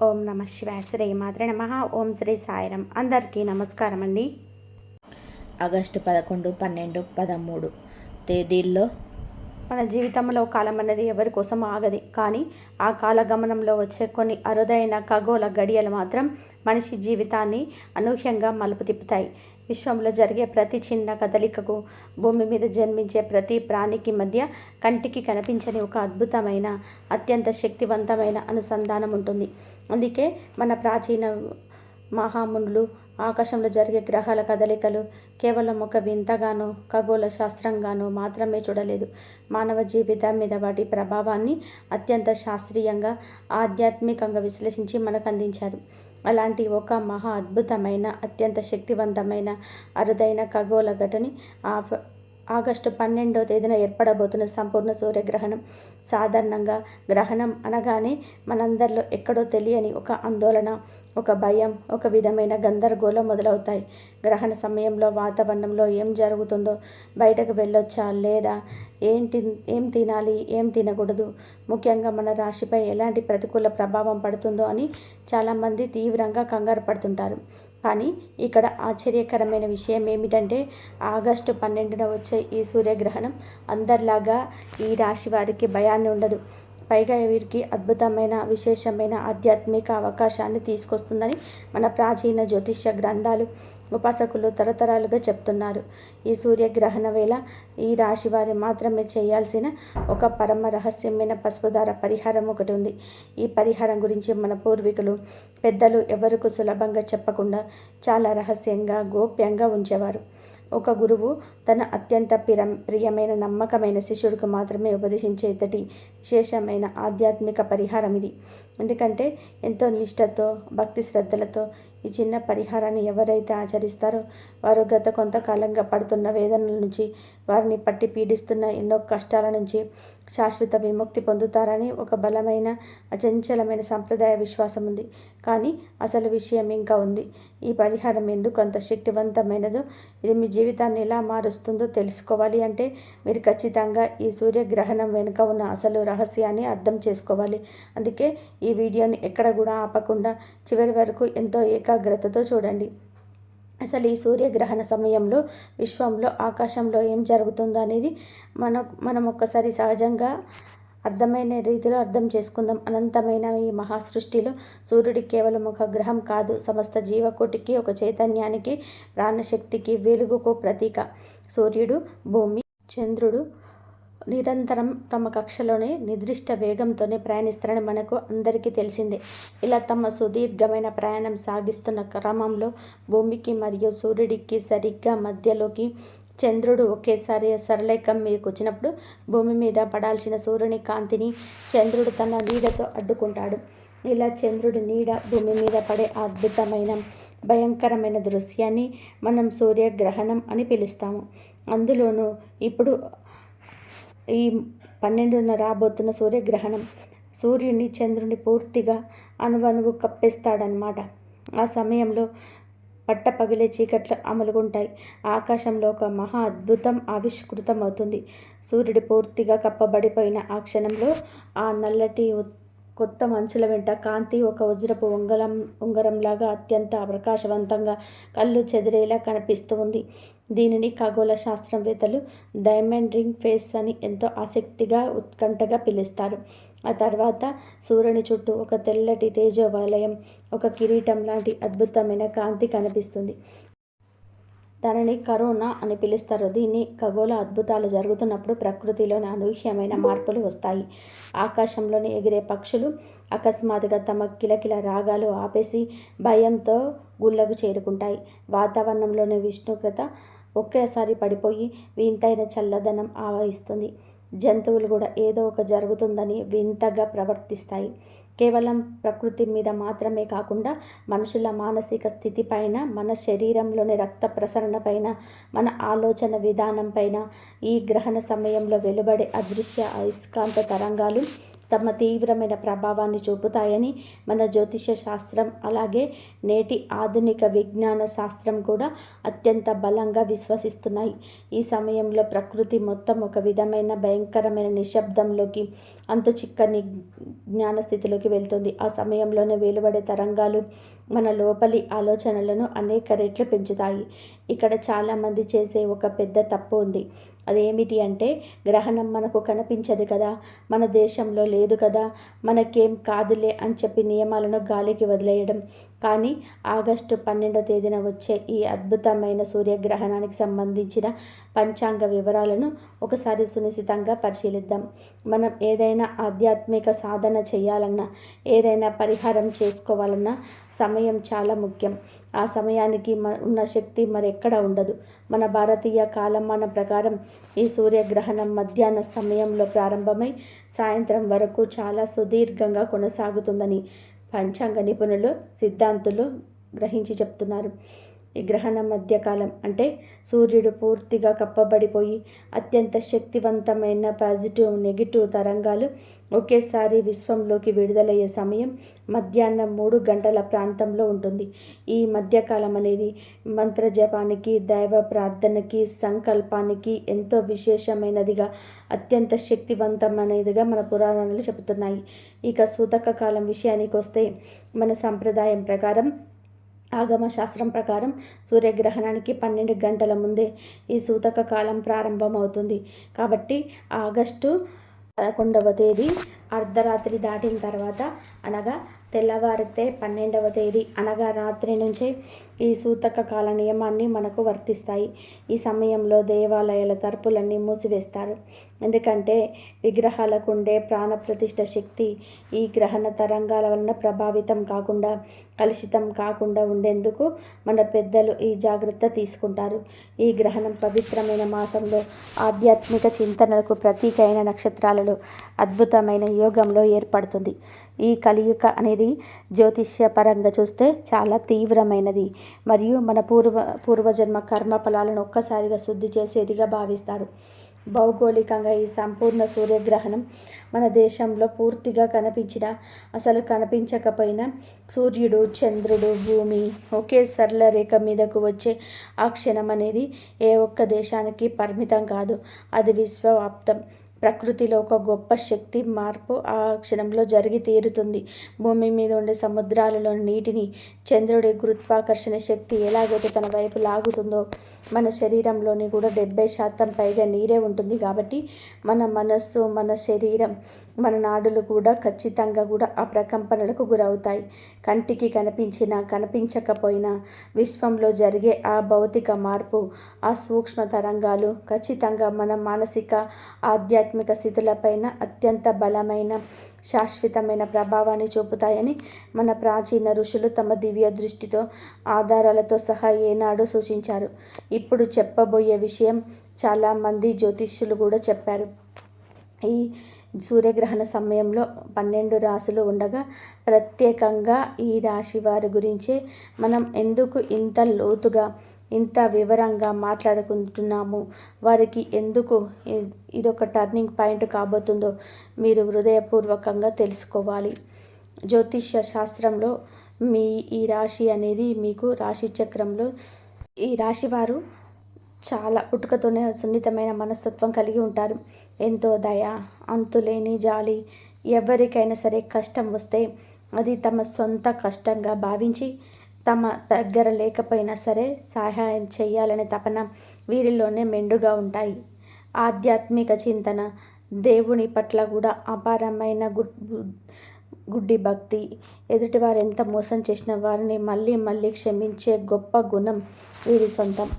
ఓం నమ శివాయ. శ్రీ మాత్రే నమః. ఓం శ్రీ సాయిరం. అందరికీ నమస్కారం అండి. ఆగస్టు 11, 12, 13 తేదీల్లో మన జీవితంలో కాలం అనేది ఎవరి కోసం ఆగది. కానీ ఆ కాలగమనంలో వచ్చే కొన్ని అరుదైన ఖగోళ గడియలు మాత్రం మనిషి జీవితాన్ని అనూహ్యంగా మలుపు తిప్పుతాయి. విశ్వంలో జరిగే ప్రతి చిన్న కదలికకు, భూమి మీద జన్మించే ప్రతి ప్రాణికి మధ్య కంటికి కనిపించని ఒక అద్భుతమైన, అత్యంత శక్తివంతమైన అనుసంధానం ఉంటుంది. అందుకే మన ప్రాచీన మహామునులు ఆకాశంలో జరిగే గ్రహాల కదలికలు కేవలం ఒక వింతగానో ఖగోళ శాస్త్రంగానో మాత్రమే చూడలేదు. మానవ జీవితం మీద వాటి ప్రభావాన్ని అత్యంత శాస్త్రీయంగా, ఆధ్యాత్మికంగా విశ్లేషించి మనకు అందించారు. అలాంటి ఒక మహా అద్భుతమైన, అత్యంత శక్తివంతమైన, అరుదైన ఖగోళ ఘటన ఆగస్టు 12వ తేదీన ఏర్పడబోతున్న సంపూర్ణ సూర్యగ్రహణం. సాధారణంగా గ్రహణం అనగానే మనందరిలో ఎక్కడో తెలియని ఒక ఆందోళన, ఒక భయం, ఒక విధమైన గందరగోళం మొదలవుతాయి. గ్రహణ సమయంలో వాతావరణంలో ఏం జరుగుతుందో, బయటకు వెళ్ళొచ్చా లేదా, ఏం తినాలి, ఏం తినకూడదు, ముఖ్యంగా మన రాశిపై ఎలాంటి ప్రతికూల ప్రభావం పడుతుందో అని చాలామంది తీవ్రంగా కంగారు పడుతుంటారు. కానీ ఇక్కడ ఆశ్చర్యకరమైన విషయం ఏమిటంటే, ఆగస్టు 12న వచ్చే ఈ సూర్యగ్రహణం అందరిలాగా ఈ రాశి వారికి భయాన్ని ఉండదు. పైగా వీరికి అద్భుతమైన, విశేషమైన ఆధ్యాత్మిక అవకాశాన్ని తీసుకొస్తుందని మన ప్రాచీన జ్యోతిష్య గ్రంథాలు, ఉపాసకులు తరతరాలుగా చెప్తున్నారు. ఈ సూర్యగ్రహణ వేళ ఈ రాశి వారి మాత్రమే చేయాల్సిన ఒక పరమ రహస్యమైన పసుపుదార పరిహారం ఒకటి ఉంది. ఈ పరిహారం గురించి మన పూర్వీకులు, పెద్దలు ఎవరికి సులభంగా చెప్పకుండా చాలా రహస్యంగా, గోప్యంగా ఉంచేవారు. ఒక గురువు తన అత్యంత ప్రియమైన, నమ్మకమైన శిష్యుడికి మాత్రమే ఉపదేశించే ఇంతటి విశేషమైన ఆధ్యాత్మిక పరిహారం ఇది. ఎందుకంటే ఎంతో నిష్ఠతో, భక్తి శ్రద్ధలతో ఈ చిన్న పరిహారాన్ని ఎవరైతే ఆచరిస్తారో వారు గత కొంతకాలంగా పడుతున్న వేదనల నుంచి, వారిని పట్టి పీడిస్తున్న ఎన్నో కష్టాల నుంచి శాశ్వత విముక్తి పొందుతారని ఒక బలమైన, అచంచలమైన సంప్రదాయ విశ్వాసం ఉంది. కానీ అసలు విషయం ఇంకా ఉంది. ఈ పరిహారం ఎందుకు అంత శక్తివంతమైనదో, ఇది మీ జీవితాన్ని ఎలా మారుస్తుందో తెలుసుకోవాలి అంటే మీరు ఖచ్చితంగా ఈ సూర్యగ్రహణం వెనుక ఉన్న అసలు రహస్యాన్ని అర్థం చేసుకోవాలి. అందుకే ఈ వీడియోని ఎక్కడ కూడా ఆపకుండా చివరి వరకు ఎంతో ఏకాగ్రతతో చూడండి. అసలు ఈ సూర్యగ్రహణ సమయంలో విశ్వంలో, ఆకాశంలో ఏం జరుగుతుందో అనేది మనం ఒక్కసారి సహజంగా అర్థమైన రీతిలో అర్థం చేసుకుందాం. అనంతమైన ఈ మహాసృష్టిలో సూర్యుడు కేవలం ఒక గ్రహం కాదు, సమస్త జీవకోటికి, ఒక చైతన్యానికి, ప్రాణశక్తికి, వెలుగుకు ప్రతీక. సూర్యుడు, భూమి, చంద్రుడు నిరంతరం తమ కక్షలోనే నిర్దిష్ట వేగంతోనే ప్రయాణిస్తారని మనకు అందరికీ తెలిసిందే. ఇలా తమ సుదీర్ఘమైన ప్రయాణం సాగిస్తున్న క్రమంలో భూమికి మరియు సూర్యుడికి సరిగ్గా మధ్యలోకి చంద్రుడు ఒకేసారి సరళరేఖం మీదకి వచ్చినప్పుడు భూమి మీద పడాల్సిన సూర్యుని కాంతిని చంద్రుడు తన నీడతో అడ్డుకుంటాడు. ఇలా చంద్రుడి నీడ భూమి మీద పడే అద్భుతమైన, భయంకరమైన దృశ్యాన్ని మనం సూర్యగ్రహణం అని పిలుస్తాము. అందులోనూ ఇప్పుడు ఈ 12న రాబోతున్న సూర్యగ్రహణం సూర్యుని, చంద్రుని పూర్తిగా అణువణువు కప్పేస్తాడనమాట. ఆ సమయంలో పట్టపగిలే చీకట్లు అమలుగుంటాయి. ఆకాశంలో ఒక మహా అద్భుతం ఆవిష్కృతం అవుతుంది. సూర్యుడు పూర్తిగా కప్పబడిపోయిన ఆ క్షణంలో ఆ నల్లటి కొత్త మంచుల వెంట కాంతి ఒక వజ్రపు ఉంగరంలాగా అత్యంత ప్రకాశవంతంగా, కళ్ళు చెదిరేలా కనిపిస్తూ ఉంది. దీనిని ఖగోళ శాస్త్రవేత్తలు డైమండ్ రింగ్ ఫేస్ అని ఎంతో ఆసక్తిగా, ఉత్కంఠగా పిలుస్తారు. ఆ తర్వాత సూర్యుని చుట్టూ ఒక తెల్లటి తేజోవలయం, ఒక కిరీటం లాంటి అద్భుతమైన కాంతి కనిపిస్తుంది. దానిని కరోనా అని పిలుస్తారు. దీన్ని ఖగోళ అద్భుతాలు జరుగుతున్నప్పుడు ప్రకృతిలోని అనూహ్యమైన మార్పులు వస్తాయి. ఆకాశంలోని ఎగిరే పక్షులు అకస్మాత్తుగా తమ కిలకిల రాగాలు ఆపేసి భయంతో గుళ్ళకు చేరుకుంటాయి. వాతావరణంలోని ఉష్ణోగ్రత ఒకేసారి పడిపోయి వింతైన చల్లదనం ఆవహిస్తుంది. జంతువులు కూడా ఏదో ఒక జరుగుతుందని వింతగా ప్రవర్తిస్తాయి. కేవలం ప్రకృతి మీద మాత్రమే కాకుండా మనుషుల మానసిక స్థితిపైన, మన శరీరంలోని రక్త ప్రసరణ పైన, మన ఆలోచన విధానం పైన ఈ గ్రహణ సమయంలో వెలువడే అదృశ్య అయస్కాంత తరంగాలు తమ తీవ్రమైన ప్రభావాన్ని చూపుతాయని మన జ్యోతిష శాస్త్రం అలాగే నేటి ఆధునిక విజ్ఞాన శాస్త్రం కూడా అత్యంత బలంగా విశ్వసిస్తున్నాయి. ఈ సమయంలో ప్రకృతి మొత్తం ఒక విధమైన భయంకరమైన నిశ్శబ్దంలోకి, అంతుచిక్కని జ్ఞానస్థితిలోకి వెళ్తుంది. ఆ సమయంలోనే వెలువడే తరంగాలు మన లోపలి ఆలోచనలను అనేక రెట్లు పెంచుతాయి. ఇక్కడ చాలామంది చేసే ఒక పెద్ద తప్పు ఉంది. అదేమిటి అంటే, గ్రహణం మనకు కనిపించదు కదా, మన దేశంలో లేదు కదా, మనకేం కాదులే అని చెప్పి నియమాలను గాలికి వదిలేయడం. కానీ ఆగస్టు 12వ తేదీన వచ్చే ఈ అద్భుతమైన సూర్యగ్రహణానికి సంబంధించిన పంచాంగ వివరాలను ఒకసారి సునిశితంగా పరిశీలిద్దాం. మనం ఏదైనా ఆధ్యాత్మిక సాధన చేయాలన్నా, ఏదైనా పరిహారం చేసుకోవాలన్నా సమయం చాలా ముఖ్యం. ఆ సమయానికి ఉన్న శక్తి మరెక్కడ ఉండదు. మన భారతీయ కాలమానం ప్రకారం ఈ సూర్యగ్రహణం మధ్యాహ్న సమయంలో ప్రారంభమై సాయంత్రం వరకు చాలా సుదీర్ఘంగా కొనసాగుతుందని పంచాంగ నిపుణులు, సిద్ధాంతులు గ్రహించి చెప్తున్నారు. ఈ గ్రహణ మధ్యకాలం అంటే సూర్యుడు పూర్తిగా కప్పబడిపోయి అత్యంత శక్తివంతమైన పాజిటివ్, నెగిటివ్ తరంగాలు ఒకేసారి విశ్వంలోకి విడుదలయ్యే సమయం మధ్యాహ్నం 3 గంటల ప్రాంతంలో ఉంటుంది. ఈ మధ్యకాలం అనేది మంత్రజపానికి, దైవ ప్రార్థనకి, సంకల్పానికి ఎంతో విశేషమైనదిగా, అత్యంత శక్తివంతమైనదిగా మన పురాణాలు చెబుతున్నాయి. ఇక సూతక కాలం విషయానికి వస్తే, మన సంప్రదాయం ప్రకారం, ఆగమ శాస్త్రం ప్రకారం సూర్యగ్రహణానికి 12 గంటల ముందే ఈ సూతక కాలం ప్రారంభమవుతుంది. కాబట్టి ఆగస్టు 11వ తేదీ అర్ధరాత్రి దాటిన తర్వాత, అనగా తెల్లవారితే 12వ తేదీ అనగా రాత్రి నుంచే ఈ సూతక కాల నియమాన్ని మనకు వర్తిస్తాయి. ఈ సమయంలో దేవాలయాల తలుపులన్నీ మూసివేస్తారు. ఎందుకంటే విగ్రహాలకు ఉండే ప్రాణప్రతిష్ఠ శక్తి ఈ గ్రహణ తరంగాల వలన ప్రభావితం కాకుండా, కలుషితం కాకుండా ఉండేందుకు మన పెద్దలు ఈ జాగ్రత్త తీసుకుంటారు. ఈ గ్రహణం పవిత్రమైన మాసంలో ఆధ్యాత్మిక చింతనలకు ప్రతీక అయిన నక్షత్రాలలో అద్భుతమైన యోగంలో ఏర్పడుతుంది. ఈ కలియుగ అనేది జ్యోతిష్య పరంగా చూస్తే చాలా తీవ్రమైనది మరియు మన పూర్వజన్మ కర్మ ఫలాలను ఒక్కసారిగా శుద్ధి చేసేదిగా భావిస్తారు. భౌగోళికంగా ఈ సంపూర్ణ సూర్యగ్రహణం మన దేశంలో పూర్తిగా కనిపించినా, అసలు కనిపించకపోయినా, సూర్యుడు, చంద్రుడు, భూమి ఒకే సరళ రేఖ మీదకు వచ్చే ఆ క్షణం అనేది ఏ ఒక్క దేశానికి పరిమితం కాదు. అది విశ్వవ్యాప్తం. ప్రకృతిలో ఒక గొప్ప శక్తి మార్పు ఆ క్షణంలో జరిగి తీరుతుంది. భూమి మీద ఉండే సముద్రాలలోని నీటిని చంద్రుడి గురుత్వాకర్షణ శక్తి ఎలాగైతే తన వైపు లాగుతుందో, మన శరీరంలోని కూడా 70% పైగా నీరే ఉంటుంది. కాబట్టి మన మనస్సు, మన శరీరం, మన నాడులు కూడా ఖచ్చితంగా కూడా ఆ ప్రకంపనలకు గురవుతాయి. కంటికి కనిపించినా కనిపించకపోయినా విశ్వంలో జరిగే ఆ భౌతిక మార్పు, ఆ సూక్ష్మ తరంగాలు ఖచ్చితంగా మన మానసిక, ఆధ్యాత్మిక స్థితులపైన అత్యంత బలమైన, శాశ్వతమైన ప్రభావాన్ని చూపుతాయని మన ప్రాచీన ఋషులు తమ దివ్య దృష్టితో, ఆధారాలతో సహా ఏనాడు సూచించారు. ఇప్పుడు చెప్పబోయే విషయం చాలామంది జ్యోతిష్యులు కూడా చెప్పారు. ఈ సూర్యగ్రహణ సమయంలో 12 రాశులు ఉండగా ప్రత్యేకంగా ఈ రాశి వారి గురించే మనం ఎందుకు ఇంత లోతుగా, ఇంత వివరంగా మాట్లాడుకుంటున్నాము, వారికి ఎందుకు ఇదొక టర్నింగ్ పాయింట్ కాబోతుందో మీరు హృదయపూర్వకంగా తెలుసుకోవాలి. జ్యోతిష్య శాస్త్రంలో ఈ రాశి అనేది మీకు రాశి చక్రంలో, ఈ రాశి వారు చాలా పుట్టుకతోనే సున్నితమైన మనస్తత్వం కలిగి ఉంటారు. ఎంతో దయ, అంతులేని జాలి. ఎవరికైనా సరే కష్టం వస్తే అది తమ సొంత కష్టంగా భావించి, తమ దగ్గర లేకపోయినా సరే సహాయం చేయాలనే తపన వీరిలోనే మెండుగా ఉంటాయి. ఆధ్యాత్మిక చింతన, దేవుని పట్ల కూడా అపారమైన గుడ్డి భక్తి, ఎదుటివారు ఎంత మోసం చేసిన వారిని మళ్ళీ మళ్ళీ క్షమించే గొప్ప గుణం వీరి సొంతం.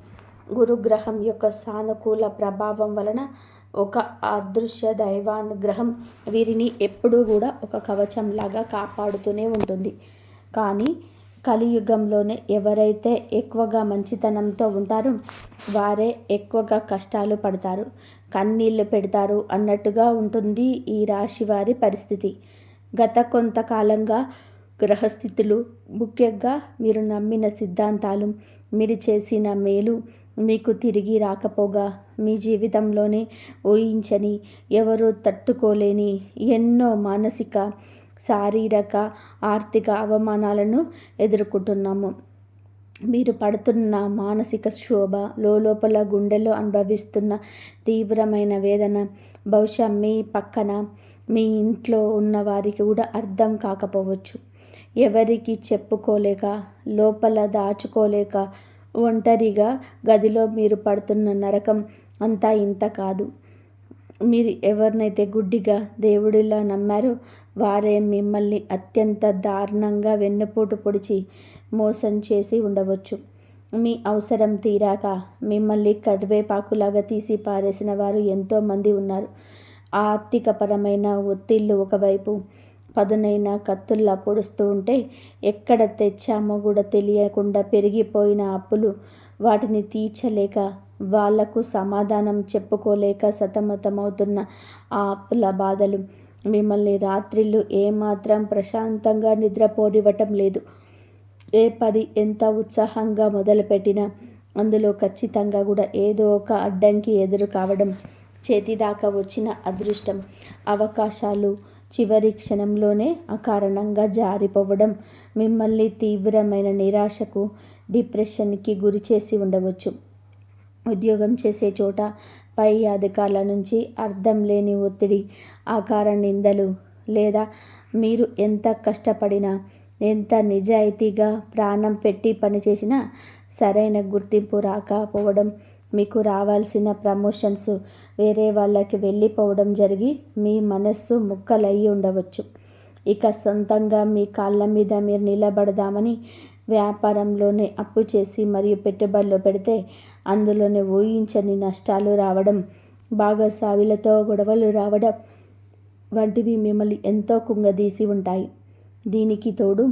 గురుగ్రహం యొక్క సానుకూల ప్రభావం వలన ఒక అదృశ్య దైవానుగ్రహం వీరిని ఎప్పుడూ కూడా ఒక కవచంలాగా కాపాడుతూనే ఉంటుంది. కానీ కలియుగంలోనే ఎవరైతే ఎక్కువగా మంచితనంతో ఉంటారో వారే ఎక్కువగా కష్టాలు పడతారు, కన్నీళ్లు పెడతారు అన్నట్టుగా ఉంటుంది ఈ రాశి వారి పరిస్థితి. గత కొంతకాలంగా గ్రహస్థితులు, ముఖ్యంగా మీరు నమ్మిన సిద్ధాంతాలు, మీరు చేసిన మేలు, మీకు తిరిగి రాకపోగా మీ జీవితంలోనే ఊహించని, ఎవరూ తట్టుకోలేని ఎన్నో మానసిక, శారీరక, ఆర్థిక అవమానాలను ఎదుర్కొంటున్నాము. మీరు పడుతున్న మానసిక క్షోభ, లోపల గుండెలో అనుభవిస్తున్న తీవ్రమైన వేదన బహుశా మీ పక్కన మీ ఇంట్లో ఉన్న వారికి కూడా అర్థం కాకపోవచ్చు. ఎవరికి చెప్పుకోలేక, లోపల దాచుకోలేక, ఒంటరిగా గదిలో మీరు పడుతున్న నరకం అంతా ఇంత కాదు. మీరు ఎవరినైతే గుడ్డిగా దేవుడిలా నమ్మారో వారే మిమ్మల్ని అత్యంత దారుణంగా వెన్నుపోటు పొడిచి మోసం చేసి ఉండవచ్చు. మీ అవసరం తీరాక మిమ్మల్ని కరివేపాకులాగా తీసి పారేసిన వారు ఎంతోమంది ఉన్నారు. ఆర్థికపరమైన ఒత్తిళ్లు ఒకవైపు పదునైన కత్తుల్లా పొడుస్తూ ఉంటే, ఎక్కడ తెచ్చామో కూడా తెలియకుండా పెరిగిపోయిన అప్పులు, వాటిని తీర్చలేక వాళ్లకు సమాధానం చెప్పుకోలేక సతమతమవుతున్న ఆ అప్పుల బాధలు మిమ్మల్ని రాత్రిళ్ళు ఏమాత్రం ప్రశాంతంగా నిద్రపోనివ్వటం లేదు. ఏ పని ఎంత ఉత్సాహంగా మొదలుపెట్టినా అందులో ఖచ్చితంగా కూడా ఏదో ఒక అడ్డంకి ఎదురు కావడం, చేతిదాకా వచ్చిన అదృష్టం, అవకాశాలు చివరి క్షణంలోనే అకారణంగా జారిపోవడం మిమ్మల్ని తీవ్రమైన నిరాశకు, డిప్రెషన్కి గురి చేసి ఉండవచ్చు. ఉద్యోగం చేసే చోట పై అధికారుల నుంచి అర్థం లేని ఒత్తిడి, ఆకార నిందలు, లేదా మీరు ఎంత కష్టపడినా, ఎంత నిజాయితీగా ప్రాణం పెట్టి పనిచేసినా సరైన గుర్తింపు రాకపోవడం, మీకు రావాల్సిన ప్రమోషన్స్ వేరే వాళ్ళకి వెళ్ళిపోవడం జరిగి మీ మనస్సు ముక్కలయ్యి ఉండవచ్చు. ఇక సొంతంగా మీ కాళ్ళ మీద మీరు నిలబడదామని వ్యాపారంలోనే అప్పు చేసి మరియు పెట్టుబడులు పెడితే అందులోనే ఊహించని నష్టాలు రావడం, భాగస్వాములతో గొడవలు రావడం వంటివి మిమ్మల్ని ఎంతో కుంగదీసి ఉంటాయి. దీనికి తోడు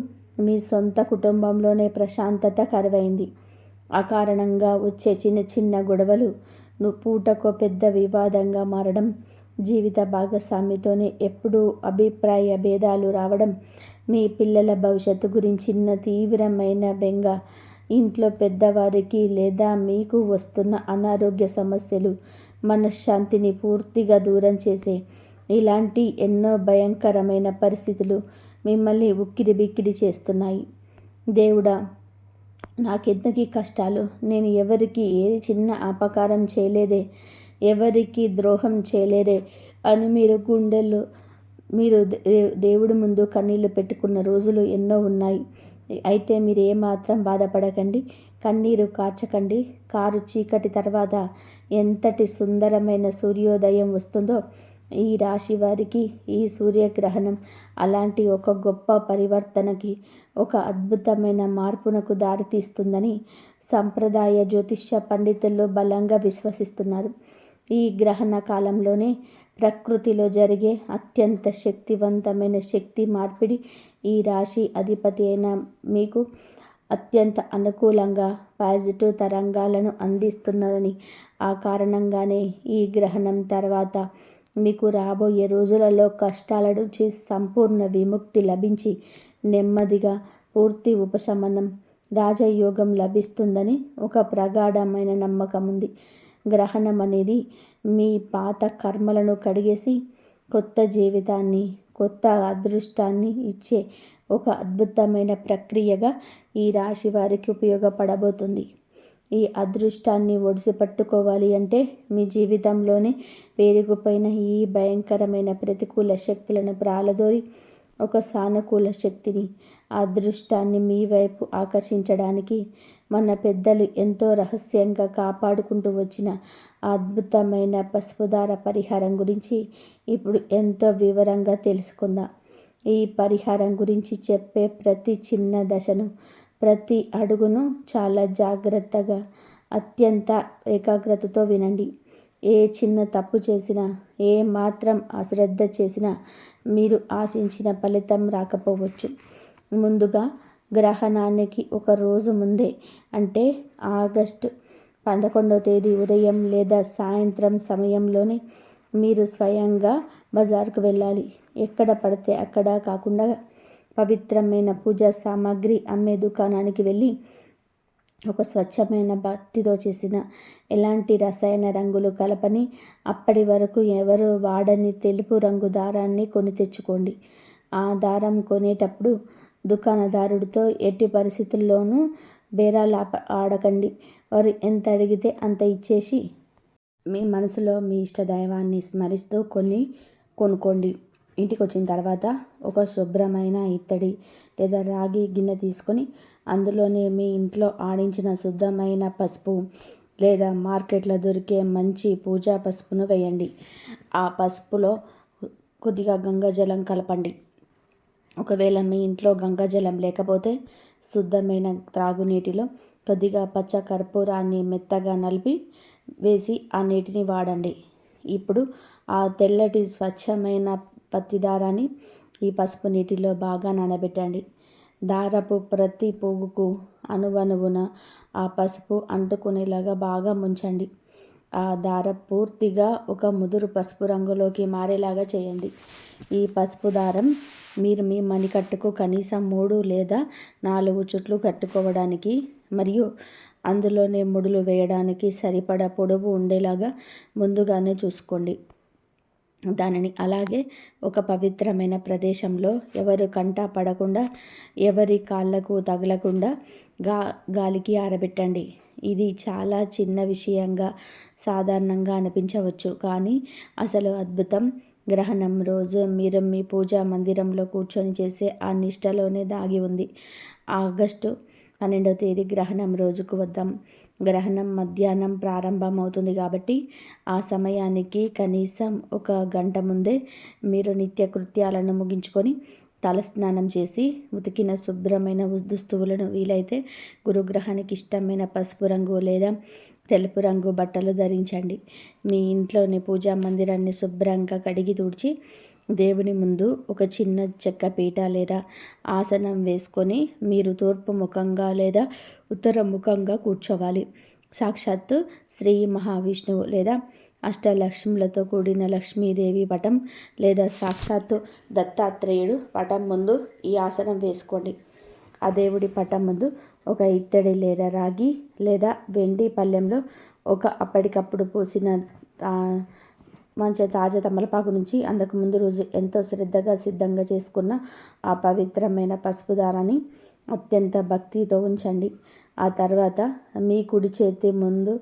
మీ సొంత కుటుంబంలోనే ప్రశాంతత కరువైంది. అకారణంగా వచ్చే చిన్న చిన్న గొడవలు పూటకో పెద్ద వివాదంగా మారడం, జీవిత భాగస్వామితోనే ఎప్పుడూ అభిప్రాయ భేదాలు రావడం, మీ పిల్లల భవిష్యత్తు గురించిన తీవ్రమైన బెంగ, ఇంట్లో పెద్దవారికి లేదా మీకు వస్తున్న అనారోగ్య సమస్యలు మనశ్శాంతిని పూర్తిగా దూరం చేసే ఇలాంటి ఎన్నో భయంకరమైన పరిస్థితులు మిమ్మల్ని ఉక్కిరిబిక్కిరి చేస్తున్నాయి. దేవుడా, నాకెందుకీ కష్టాలు? నేను ఎవరికి ఏ చిన్న అపకారం చేయలేదే, ఎవరికి ద్రోహం చేయలేదే అని మీరు గుండెల్లో దేవుడి ముందు కన్నీళ్లు పెట్టుకున్న రోజులు ఎన్నో ఉన్నాయి. అయితే మీరు ఏమాత్రం బాధపడకండి, కన్నీరు కార్చకండి. కారు చీకటి తర్వాత ఎంతటి సుందరమైన సూర్యోదయం వస్తుందో, ఈ రాశి వారికి ఈ సూర్యగ్రహణం అలాంటి ఒక గొప్ప పరివర్తనకి, ఒక అద్భుతమైన మార్పునకు దారితీస్తుందని సంప్రదాయ జ్యోతిష్య పండితులు బలంగా విశ్వసిస్తున్నారు. ఈ గ్రహణ కాలంలోనే ప్రకృతిలో జరిగే అత్యంత శక్తివంతమైన శక్తి మార్పిడి ఈ రాశి అధిపతి అయిన మీకు అత్యంత అనుకూలంగా పాజిటివ్ తరంగాలను అందిస్తున్నదని, ఆ కారణంగానే ఈ గ్రహణం తర్వాత మీకు రాబోయే రోజులలో కష్టాల నుంచి సంపూర్ణ విముక్తి లభించి నెమ్మదిగా పూర్తి ఉపశమనం, రాజయోగం లభిస్తుందని ఒక ప్రగాఢమైన నమ్మకం ఉంది. గ్రహణం అనేది మీ పాత కర్మలను కడిగేసి కొత్త జీవితాన్ని, కొత్త అదృష్టాన్ని ఇచ్చే ఒక అద్భుతమైన ప్రక్రియగా ఈ రాశి వారికి ఉపయోగపడబోతుంది. ఈ అదృష్టాన్ని ఒడిసి పట్టుకోవాలి అంటే మీ జీవితంలోనే పేరుకుపోయిన ఈ భయంకరమైన ప్రతికూల శక్తులను ప్రాలదోరి ఒక సానుకూల శక్తిని, అదృష్టాన్ని మీ వైపు ఆకర్షించడానికి మన పెద్దలు ఎంతో రహస్యంగా కాపాడుకుంటూ వచ్చిన అద్భుతమైన పసుపుదార పరిహారం గురించి ఇప్పుడు ఎంతో వివరంగా తెలుసుకుందాం. ఈ పరిహారం గురించి చెప్పే ప్రతి చిన్న దశను, ప్రతి అడుగును చాలా జాగ్రత్తగా, అత్యంత ఏకాగ్రతతో వినండి. ఏ చిన్న తప్పు చేసినా, ఏ మాత్రం అశ్రద్ధ చేసినా మీరు ఆశించిన ఫలితం రాకపోవచ్చు. ముందుగా గ్రహణానికి ఒక రోజు ముందే, అంటే ఆగస్టు 11వ తేదీ ఉదయం లేదా సాయంత్రం సమయంలోనే మీరు స్వయంగా బజార్కు వెళ్ళాలి. ఎక్కడ పడితే అక్కడ కాకుండా పవిత్రమైన పూజా సామాగ్రి అమ్మే దుకాణానికి వెళ్ళి ఒక స్వచ్ఛమైన పత్తితో చేసిన ఎలాంటి రసాయన రంగులు కలపని అప్పటి వరకు ఎవరు వాడని తెలుపు రంగు దారాన్ని కొని తెచ్చుకోండి. ఆ దారం కొనేటప్పుడు దుకాణదారుడితో ఎట్టి పరిస్థితుల్లోనూ బేరాలు ఆడకండి. వారు ఎంత అడిగితే అంత ఇచ్చేసి మీ మనసులో మీ ఇష్ట దైవాన్ని స్మరిస్తూ కొనుక్కోండి. ఇంటికి వచ్చిన తర్వాత ఒక శుభ్రమైన ఇత్తడి లేదా రాగి గిన్నె తీసుకొని అందులోనే మీ ఇంట్లో ఆడించిన శుద్ధమైన పసుపు లేదా మార్కెట్లో దొరికే మంచి పూజా పసుపును వేయండి. ఆ పసుపులో కొద్దిగా గంగాజలం కలపండి. ఒకవేళ మీ ఇంట్లో గంగాజలం లేకపోతే శుద్ధమైన త్రాగునీటిలో కొద్దిగా పచ్చ కర్పూరాన్ని మెత్తగా నలిపి వేసి ఆ నీటిని వాడండి. ఇప్పుడు ఆ తెల్లటి స్వచ్ఛమైన పత్తి దారాన్ని ఈ పసుపు నీటిలో బాగా నానబెట్టండి. దారపు ప్రతి పోగుకు అణువణువున ఆ పసుపు అంటుకునేలాగా బాగా ముంచండి. ఆ దారం పూర్తిగా ఒక ముదురు పసుపు రంగులోకి మారేలాగా చేయండి. ఈ పసుపు దారం మీరు మీ మణికట్టుకు కనీసం 3 లేదా 4 చుట్లు కట్టుకోవడానికి మరియు అందులోనే ముడులు వేయడానికి సరిపడా పొడవు ఉండేలాగా ముందుగానే చూసుకోండి. దానిని అలాగే ఒక పవిత్రమైన ప్రదేశంలో ఎవరు కంట పడకుండా, ఎవరి కాళ్ళకు తగలకుండా గాలికి ఆరబెట్టండి. ఇది చాలా చిన్న విషయంగా సాధారణంగా అనిపించవచ్చు, కానీ అసలు అద్భుతం గ్రహణం రోజు మీరు మీ పూజా మందిరంలో కూర్చొని చేసే ఆ నిష్టలోనే దాగి ఉంది. ఆగస్టు 12వ తేదీ గ్రహణం రోజుకు వద్దాం. గ్రహణం మధ్యాహ్నం ప్రారంభమవుతుంది కాబట్టి ఆ సమయానికి కనీసం 1 గంట ముందే మీరు నిత్య కృత్యాలను ముగించుకొని తలస్నానం చేసి ఉతికిన శుభ్రమైన దుస్తువులను, వీలైతే గురుగ్రహానికి ఇష్టమైన పసుపు రంగు లేదా తెలుపు రంగు బట్టలు ధరించండి. మీ ఇంట్లోని పూజా మందిరాన్ని శుభ్రంగా కడిగి తుడిచి దేవుని ముందు ఒక చిన్న చెక్క పీట లేదా ఆసనం వేసుకొని మీరు తూర్పు ముఖంగా లేదా ఉత్తర ముఖంగా కూర్చోవాలి. సాక్షాత్తు శ్రీ మహావిష్ణువు లేదా అష్టలక్ష్ములతో కూడిన లక్ష్మీదేవి పటం లేదా సాక్షాత్తు దత్తాత్రేయుడు పటం ముందు ఈ ఆసనం వేసుకోండి. ఆ దేవుడి పటం ముందు ఒక ఇత్తడి లేదా రాగి లేదా వెండి పళ్ళెంలో ఒక అప్పటికప్పుడు పోసిన మంచి తాజా తమలపాకు నుంచి అందుకు ముందు రోజు ఎంతో శ్రద్ధగా సిద్ధంగా చేసుకున్న ఆ పవిత్రమైన పసుపు దారాన్ని అత్యంత భక్తితో ఉంచండి. ఆ తర్వాత మీ కుడి చేతి ముందు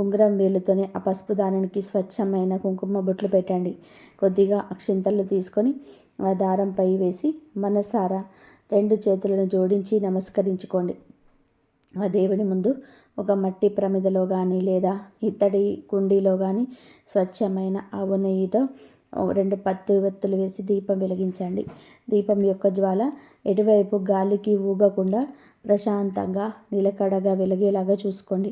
ఉంగరం వేలుతోనే ఆ పసుపు దారానికి స్వచ్ఛమైన కుంకుమ బొట్లు పెట్టండి. కొద్దిగా అక్షింతలు తీసుకొని ఆ దారంపై వేసి మనసారా 2 చేతులను జోడించి నమస్కరించుకోండి. ఆ దేవుడి ముందు ఒక మట్టి ప్రమిదలో కానీ లేదా ఇత్తడి కుండీలో కానీ స్వచ్ఛమైన ఆవు నెయ్యితో 2 పత్తి ఒత్తులు వేసి దీపం వెలిగించండి. దీపం యొక్క జ్వాల ఎటువైపు గాలికి ఊగకుండా ప్రశాంతంగా నిలకడగా వెలిగేలాగా చూసుకోండి.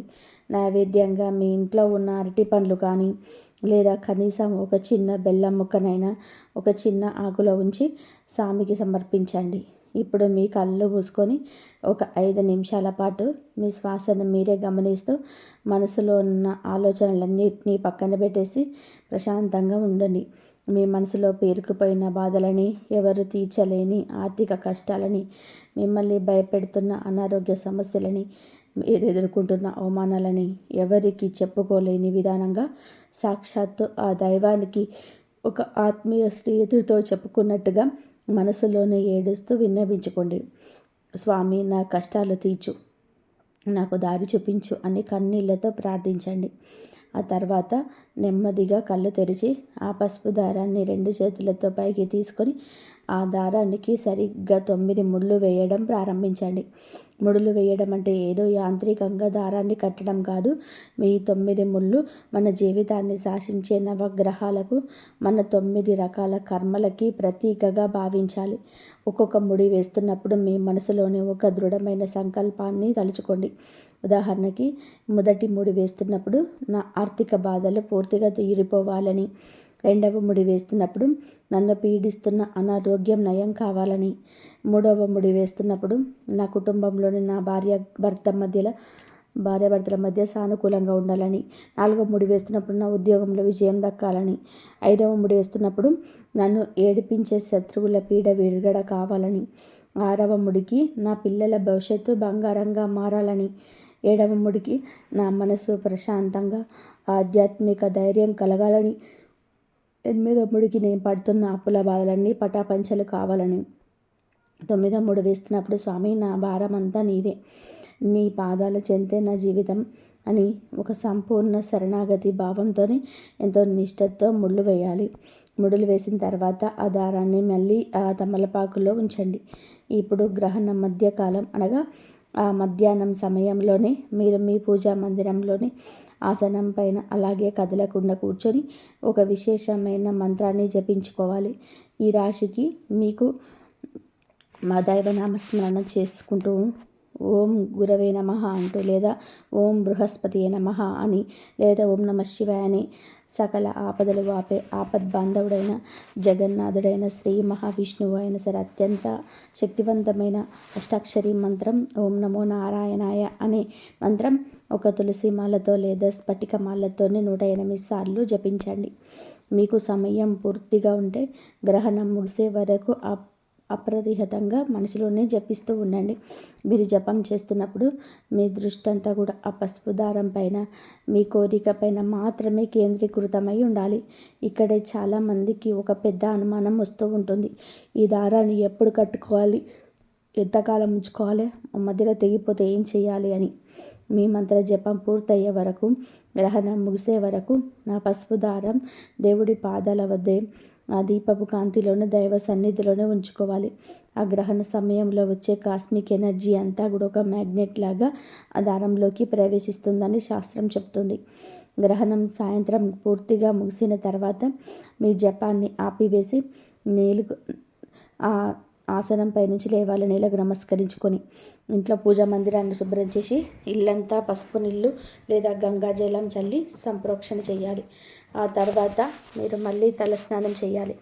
నైవేద్యంగా మీ ఇంట్లో ఉన్న అరటి పండ్లు కానీ లేదా కనీసం ఒక చిన్న బెల్లం ముక్కనైనా ఒక చిన్న ఆకులో ఉంచి స్వామికి సమర్పించండి. ఇప్పుడు మీ కళ్ళు మూసుకొని ఒక 5 నిమిషాల పాటు మీ శ్వాసను మీరే గమనిస్తూ మనసులో ఉన్న ఆలోచనలన్నింటినీ పక్కన పెట్టేసి ప్రశాంతంగా ఉండండి. మీ మనసులో పేరుకుపోయిన బాధలని, ఎవరు తీర్చలేని ఆర్థిక కష్టాలని, మిమ్మల్ని భయపెడుతున్న అనారోగ్య సమస్యలని, మీరు ఎదుర్కొంటున్న అవమానాలని ఎవరికి చెప్పుకోలేని విధానంగా సాక్షాత్తు ఆ దైవానికి ఒక ఆత్మీయ స్నేహితుడితో చెప్పుకున్నట్టుగా మనసులోనే ఏడుస్తూ విన్నవించుకోండి. స్వామి, నా కష్టాలు తీర్చు, నాకు దారి చూపించు అని కన్నీళ్లతో ప్రార్థించండి. ఆ తర్వాత నెమ్మదిగా కళ్ళు తెరిచి ఆ పసుపు దారాన్ని 2 చేతులతో పైకి తీసుకొని ఆ దారానికి సరిగ్గా 9 ముళ్ళు వేయడం ప్రారంభించండి. ముడులు వేయడం అంటే ఏదో యాంత్రికంగా దారాన్ని కట్టడం కాదు. మీ 9 ముళ్ళు మన జీవితాన్ని శాసించే నవగ్రహాలకు, మన 9 రకాల కర్మలకి ప్రతీకగా భావించాలి. ఒక్కొక్క ముడి వేస్తున్నప్పుడు మీ మనసులోనే ఒక దృఢమైన సంకల్పాన్ని తలుచుకోండి. ఉదాహరణకి, మొదటి ముడి వేస్తున్నప్పుడు నా ఆర్థిక బాధలు పూర్తిగా తీరిపోవాలని, 2వ ముడి వేస్తున్నప్పుడు నన్ను పీడిస్తున్న అనారోగ్యం నయం కావాలని, 3వ ముడి వేస్తున్నప్పుడు నా కుటుంబంలోని నా భార్యాభర్తల మధ్య సానుకూలంగా ఉండాలని, 4వ ముడి వేస్తున్నప్పుడు నా ఉద్యోగంలో విజయం దక్కాలని, 5వ ముడి వేస్తున్నప్పుడు నన్ను ఏడిపించే శత్రువుల పీడ విరగడ కావాలని, 6వ ముడికి నా పిల్లల భవిష్యత్తు బంగారంగా మారాలని, 7వ ముడికి నా మనసు ప్రశాంతంగా ఆధ్యాత్మిక ధైర్యం కలగాలని. 8వ ముడికి నేను పడుతున్న అప్పుల బాధలన్నీ పటాపంచలు కావాలని. 9వ ముడి వేస్తున్నప్పుడు స్వామి నా భారమంతా నీదే, నీ పాదాల చెంతే నా జీవితం అని ఒక సంపూర్ణ శరణాగతి భావంతోనే ఎంతో నిష్ఠతో ముళ్ళు వేయాలి. ముడులు వేసిన తర్వాత ఆ దారాన్ని మళ్ళీ ఆ తమలపాకులో ఉంచండి. ఇప్పుడు గ్రహణ మధ్యకాలం అనగా ఆ మధ్యాహ్నం సమయంలోనే మీరు మీ పూజా మందిరంలోని ఆసనం పైన అలాగే కదలకుండా కూర్చొని ఒక విశేషమైన మంత్రాన్ని జపించుకోవాలి. ఈ రాశికి మీకు మా దైవనామస్మరణ చేసుకుంటూ ఓం గురవే నమః అంటూ, లేదా ఓం బృహస్పతియే నమః అని, లేదా ఓం నమః శివాయ అని సకల ఆపదలు ఆపే ఆపద్బాంధవుడైన జగన్నాథుడైన శ్రీ మహావిష్ణువు అయిన సరే అత్యంత శక్తివంతమైన అష్టాక్షరి మంత్రం ఓం నమో నారాయణాయ అనే మంత్రం ఒక తులసి మాలతో లేదా స్ఫటిక మాలతోనే 108 సార్లు జపించండి. మీకు సమయం పూర్తిగా ఉంటే గ్రహణం ముగిసే వరకు అప్రతిహతంగా మనసులోనే జపిస్తూ ఉండండి. మీరు జపం చేస్తున్నప్పుడు మీ దృష్టి అంతా కూడా ఆ పసుపు దారం పైన, మీ కోరిక పైన మాత్రమే కేంద్రీకృతమై ఉండాలి. ఇక్కడే చాలామందికి ఒక పెద్ద అనుమానం వస్తూ ఉంటుంది. ఈ దారాన్ని ఎప్పుడు కట్టుకోవాలి, ఎంతకాలం ఉంచుకోవాలి, మధ్యలో తెగిపోతే ఏం చేయాలి అని. మీ మంత్ర జపం పూర్తయ్యే వరకు, గ్రహణం ముగిసే వరకు ఆ పసుపు దారం దేవుడి పాదాల వద్దే ఆ దీపపు కాంతిలోనే దైవ సన్నిధిలోనే ఉంచుకోవాలి. ఆ గ్రహణ సమయంలో వచ్చే కాస్మిక్ ఎనర్జీ అంతా కూడా ఒక మ్యాగ్నెట్ లాగా ఆ దారంలోకి ప్రవేశిస్తుందని శాస్త్రం చెప్తుంది. గ్రహణం సాయంత్రం పూర్తిగా ముగిసిన తర్వాత మీ జపాన్ని ఆపివేసి ఆ ఆసనంపై నుంచి లేవాలి. నేలకు నమస్కరించుకొని ఇంట్లో పూజా మందిరాన్ని శుభ్రం చేసి ఇల్లంతా పసుపు నీళ్ళు లేదా గంగాజలం చల్లి సంప్రోక్షణ చేయాలి. ఆ తర్వాత మీరు మళ్ళీ తలస్నానం చేయాలి.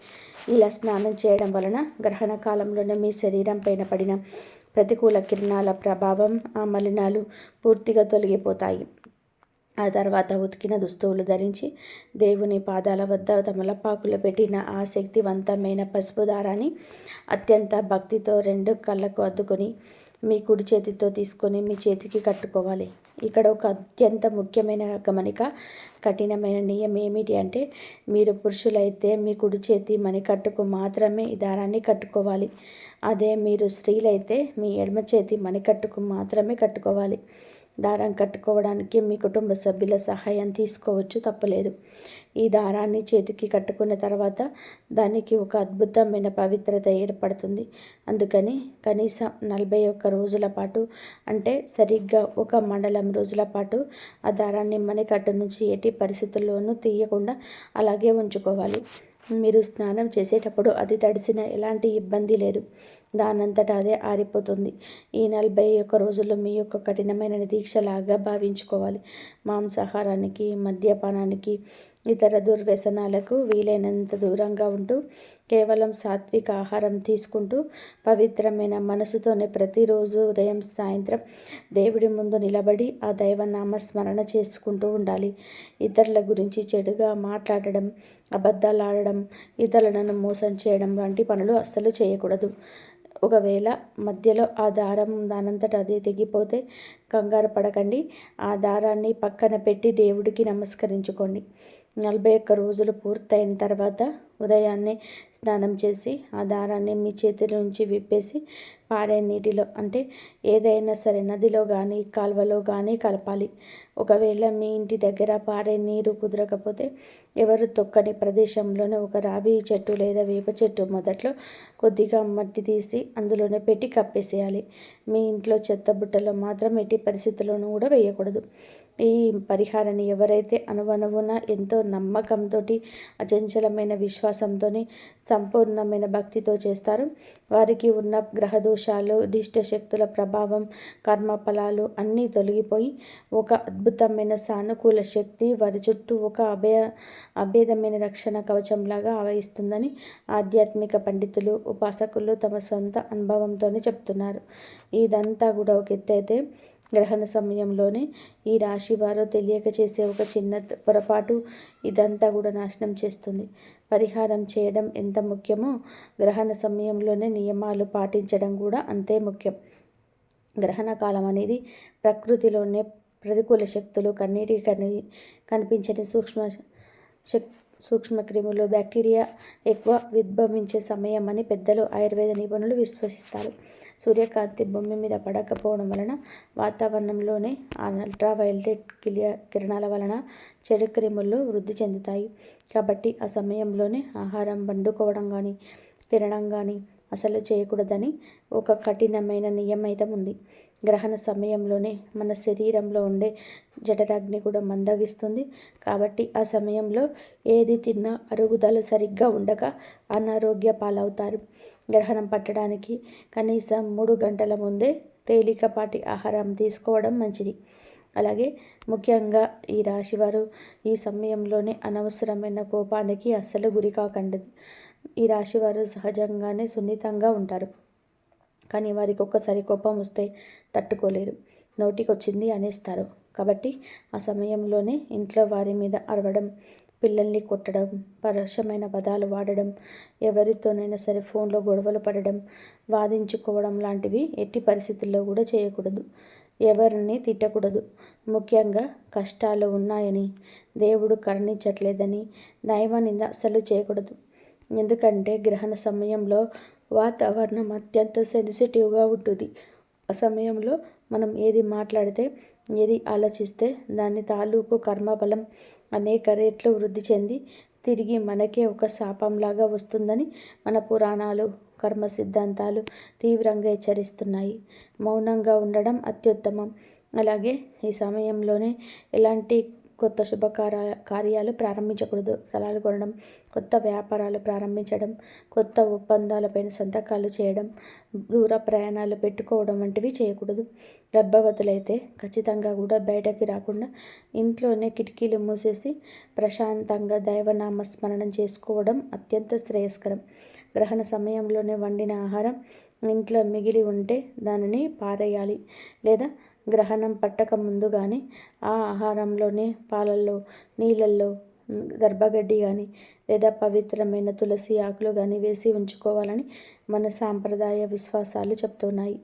ఇలా స్నానం చేయడం వలన గ్రహణ కాలంలోనే మీ శరీరం పైన పడిన ప్రతికూల కిరణాల ప్రభావం, ఆ మలినాలు పూర్తిగా తొలగిపోతాయి. ఆ తర్వాత ఉతికిన దుస్తువులు ధరించి దేవుని పాదాల వద్ద తమలపాకులు పెట్టిన ఆ శక్తివంతమైన పసుపు దారాన్ని అత్యంత భక్తితో 2 కళ్ళకు అద్దుకొని మీ కుడి చేతితో తీసుకొని మీ చేతికి కట్టుకోవాలి. ఇక్కడ ఒక అత్యంత ముఖ్యమైన గమనిక, కఠినమైన నియమం ఏమిటి అంటే, మీరు పురుషులైతే మీ కుడి చేతి మణికట్టుకు మాత్రమే ఈ దారాన్ని కట్టుకోవాలి. అదే మీరు స్త్రీలైతే మీ ఎడమ చేతి మణికట్టుకు మాత్రమే కట్టుకోవాలి. దారం కట్టుకోవడానికి మీ కుటుంబ సభ్యుల సహాయం తీసుకోవచ్చు, తప్పలేదు. ఈ దారాన్ని చేతికి కట్టుకున్న తర్వాత దానికి ఒక అద్భుతమైన పవిత్రత ఏర్పడుతుంది. అందుకని కనీసం 41 రోజుల పాటు, అంటే సరిగ్గా 1 మండలం రోజుల పాటు ఆ దారాన్ని మణికట్టు నుంచి ఎట్టి పరిస్థితుల్లోనూ తీయకుండా అలాగే ఉంచుకోవాలి. మీరు స్నానం చేసేటప్పుడు అది తడిసిన ఎలాంటి ఇబ్బంది లేదు, దానంతటా అదే ఆరిపోతుంది. ఈ 41 రోజులు మీ యొక్క కఠినమైన దీక్షలాగా భావించుకోవాలి. మాంసాహారానికి, మద్యపానానికి, ఇతర దుర్వ్యసనాలకు వీలైనంత దూరంగా ఉంటూ కేవలం సాత్విక ఆహారం తీసుకుంటూ పవిత్రమైన మనసుతోనే ప్రతిరోజు ఉదయం సాయంత్రం దేవుడి ముందు నిలబడి ఆ దైవనామస్మరణ చేసుకుంటూ ఉండాలి. ఇతరుల గురించి చెడుగా మాట్లాడడం, అబద్ధాలు ఆడడం, ఇతరులను మోసం చేయడం వంటి పనులు అస్సలు చేయకూడదు. ఒకవేళ మధ్యలో ఆ దారం దానంతట అదే తెగిపోతే కంగారు పడకండి. ఆ దారాన్ని పక్కన పెట్టి దేవుడికి నమస్కరించుకోండి. 41 రోజులు పూర్తయిన తర్వాత ఉదయాన్నే స్నానం చేసి ఆ దారాన్ని మీ చేతిలో నుంచి విప్పేసి పారే నీటిలో, అంటే ఏదైనా సరే నదిలో కానీ కాలువలో కానీ కలపాలి. ఒకవేళ మీ ఇంటి దగ్గర పారే నీరు కుదరకపోతే ఎవరు తొక్కని ప్రదేశంలోనే ఒక రావి చెట్టు లేదా వేప చెట్టు మొదట్లో కొద్దిగా మట్టి తీసి అందులోనే పెట్టి కప్పేసేయాలి. మీ ఇంట్లో చెత్త బుట్టలో మాత్రం ఎట్టి పరిస్థితుల్లోనూ కూడా వేయకూడదు. ఈ పరిహారాన్ని ఎవరైతే అణువణువున ఎంతో నమ్మకంతో, అచంచలమైన విశ్వాసంతో, సంపూర్ణమైన భక్తితో చేస్తారో వారికి ఉన్న గ్రహదోషాలు, దిష్ట శక్తుల ప్రభావం, కర్మఫలాలు అన్నీ తొలగిపోయి ఒక అద్భుతమైన సానుకూల శక్తి వారి చుట్టూ ఒక అభేదమైన రక్షణ కవచంలాగా ఆవహిస్తుందని ఆధ్యాత్మిక పండితులు, ఉపాసకులు తమ సొంత అనుభవంతోనే చెప్తున్నారు. ఇదంతా కూడా ఒక ఎత్తైతే గ్రహణ సమయంలోనే ఈ రాశి వారు తెలియక చేసే ఒక చిన్న పొరపాటు ఇదంతా కూడా నాశనం చేస్తుంది. పరిహారం చేయడం ఎంత ముఖ్యమో గ్రహణ సమయంలోనే నియమాలు పాటించడం కూడా అంతే ముఖ్యం. గ్రహణ కాలం అనేది ప్రకృతిలోనే ప్రతికూల శక్తులు, కనిపించని సూక్ష్మక్రిములు, బ్యాక్టీరియా ఎక్కువ ఉద్భవించే సమయం అని పెద్దలు, ఆయుర్వేద నిపుణులు విశ్వసిస్తారు. సూర్యకాంతి భూమి మీద పడకపోవడం వలన వాతావరణంలోనే అల్ట్రావైలెట్ కిరణాల వలన చెడు క్రిములు వృద్ధి చెందుతాయి. కాబట్టి ఆ సమయంలోనే ఆహారం వండుకోవడం కానీ తినడం కానీ అసలు చేయకూడదని ఒక కఠినమైన నియమైతం ఉంది. గ్రహణ సమయంలోనే మన శరీరంలో ఉండే జఠరాగ్ని కూడా మందగిస్తుంది. కాబట్టి ఆ సమయంలో ఏది తిన్నా అరుగుదల సరిగ్గా ఉండక అనారోగ్య పాలవుతారు. గ్రహణం పట్టడానికి కనీసం 3 గంటల ముందే తేలికపాటి ఆహారం తీసుకోవడం మంచిది. అలాగే ముఖ్యంగా ఈ రాశివారు ఈ సమయంలోనే అనవసరమైన కోపానికి అస్సలు గురి కాకండి. ఈ రాశివారు సహజంగానే సున్నితంగా ఉంటారు. కానీ వారికి ఒక్కసారి కోపం వస్తే తట్టుకోలేరు. నోటికొచ్చింది అనేస్తారు. కాబట్టి ఆ సమయంలోనే ఇంట్లో వారి మీద అరవడం, పిల్లల్ని కొట్టడం, పరుషమైన పదాలు వాడడం, ఎవరితోనైనా సరే ఫోన్లో గొడవలు పడడం, వాదించుకోవడం లాంటివి ఎట్టి పరిస్థితుల్లో కూడా చేయకూడదు. ఎవరిని తిట్టకూడదు. ముఖ్యంగా కష్టాలు ఉన్నాయని, దేవుడు కరుణించట్లేదని దైవ నింద అస్సలు చేయకూడదు. ఎందుకంటే గ్రహణ సమయంలో వాతావరణం అత్యంత సెన్సిటివ్గా ఉంటుంది. ఆ సమయంలో మనం ఏది మాట్లాడితే, ఏది ఆలోచిస్తే దాని తాలూకు కర్మబలం అనేక రెట్లు వృద్ధి చెంది తిరిగి మనకే ఒక శాపంలాగా వస్తుందని మన పురాణాలు, కర్మ సిద్ధాంతాలు తీవ్రంగా హెచ్చరిస్తున్నాయి. మౌనంగా ఉండడం అత్యుత్తమం. అలాగే ఈ సమయంలోనే ఎలాంటి కొత్త కార్యాలు ప్రారంభించకూడదు. స్థలాలు కొనడం, కొత్త వ్యాపారాలు ప్రారంభించడం, కొత్త ఒప్పందాలపైన సంతకాలు చేయడం, దూర ప్రయాణాలు పెట్టుకోవడం వంటివి చేయకూడదు. గర్భవతులైతే ఖచ్చితంగా కూడా బయటకి రాకుండా ఇంట్లోనే కిటికీలు మూసేసి ప్రశాంతంగా దైవనామస్మరణం చేసుకోవడం అత్యంత శ్రేయస్కరం. గ్రహణ సమయంలోనే వండిన ఆహారం ఇంట్లో మిగిలి ఉంటే దానిని పారేయాలి. లేదా గ్రహణం పట్టక ముందు కానీ ఆ ఆహారంలోనే పాలల్లో, నీళ్ళల్లో దర్భగడ్డి కానీ లేదా పవిత్రమైన తులసి ఆకులు కానీ వేసి ఉంచుకోవాలని మన సాంప్రదాయ విశ్వాసాలు చెప్తున్నాయి.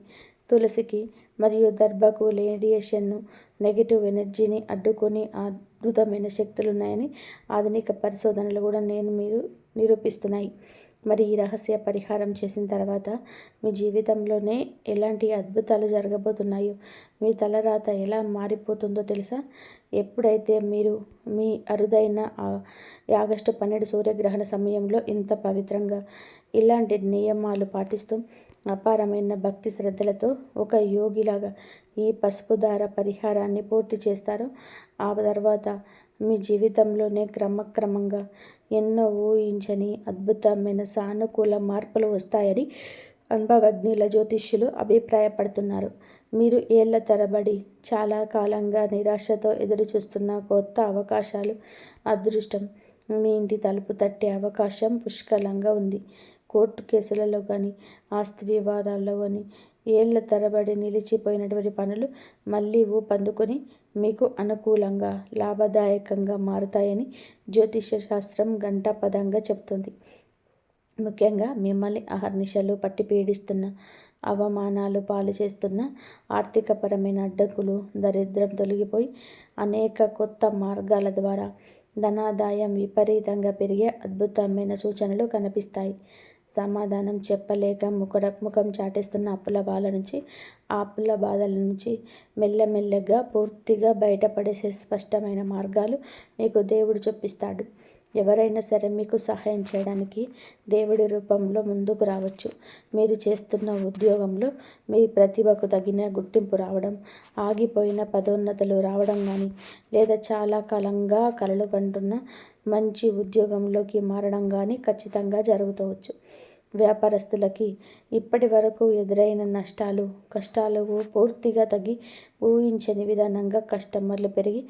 తులసికి మరియు దర్భకు రేడియేషన్ను, నెగిటివ్ ఎనర్జీని అడ్డుకొని అద్భుతమైన శక్తులు ఉన్నాయని ఆధునిక పరిశోధనలు కూడా మీరు నిరూపిస్తున్నాయి. మరి ఈ రహస్య పరిహారం చేసిన తర్వాత మీ జీవితంలోనే ఎలాంటి అద్భుతాలు జరగబోతున్నాయో, మీ తలరాత ఎలా మారిపోతుందో తెలుసా? ఎప్పుడైతే మీరు మీ అరుదైన ఆగస్టు 12 సూర్యగ్రహణ సమయంలో ఇంత పవిత్రంగా ఇలాంటి నియమాలు పాటిస్తూ అపారమైన భక్తి శ్రద్ధలతో ఒక యోగిలాగా ఈ పసుపు దార పరిహారాన్ని పూర్తి చేస్తారో, ఆ తర్వాత మీ జీవితంలోనే క్రమక్రమంగా ఎన్నో ఊహించని అద్భుతమైన సానుకూల మార్పులు వస్తాయని అనుభవజ్ఞుల జ్యోతిష్యులు అభిప్రాయపడుతున్నారు. మీరు ఏళ్ల తరబడి చాలా కాలంగా నిరాశతో ఎదురుచూస్తున్న కొత్త అవకాశాలు, అదృష్టం మీ ఇంటి తలుపు తట్టే అవకాశం పుష్కలంగా ఉంది. కోర్టు కేసులలో కానీ, ఆస్తి వివాదాల్లో కానీ ఏళ్ల తరబడి నిలిచిపోయినటువంటి పనులు మళ్ళీ ఊపందుకొని మీకు అనుకూలంగా, లాభదాయకంగా మారుతాయని జ్యోతిష శాస్త్రం ఘంటాపథంగా చెప్తుంది. ముఖ్యంగా మిమ్మల్ని అహర్నిశలు పట్టి పీడిస్తున్న, అవమానాలు పాలు చేస్తున్న ఆర్థికపరమైన అడ్డంకులు, దరిద్రం తొలగిపోయి అనేక కొత్త మార్గాల ద్వారా ధనాదాయం విపరీతంగా పెరిగే అద్భుతమైన సూచనలు కనిపిస్తాయి. సమాధానం చెప్పలేక ముఖం చాటేస్తున్న అప్పుల బాధల నుంచి మెల్లమెల్లగా పూర్తిగా బయటపడేసే స్పష్టమైన మార్గాలు మీకు దేవుడు చూపిస్తాడు. ఎవరైనా సరే మీకు సహాయం చేయడానికి దేవుడి రూపంలో ముందుకు రావచ్చు. మీరు చేస్తున్న ఉద్యోగంలో మీ ప్రతిభకు తగిన గుర్తింపు రావడం, ఆగిపోయిన పదోన్నతులు రావడం కానీ, లేదా చాలా కాలంగా కలలు కంటున్న మంచి ఉద్యోగంలోకి మారడం కానీ ఖచ్చితంగా జరుగుతవచ్చు. వ్యాపారస్తులకి ఇప్పటి వరకు ఎదురైన కష్టాలు పూర్తిగా తగ్గి ఊహించని విధానంగా కస్టమర్లు పెరిగి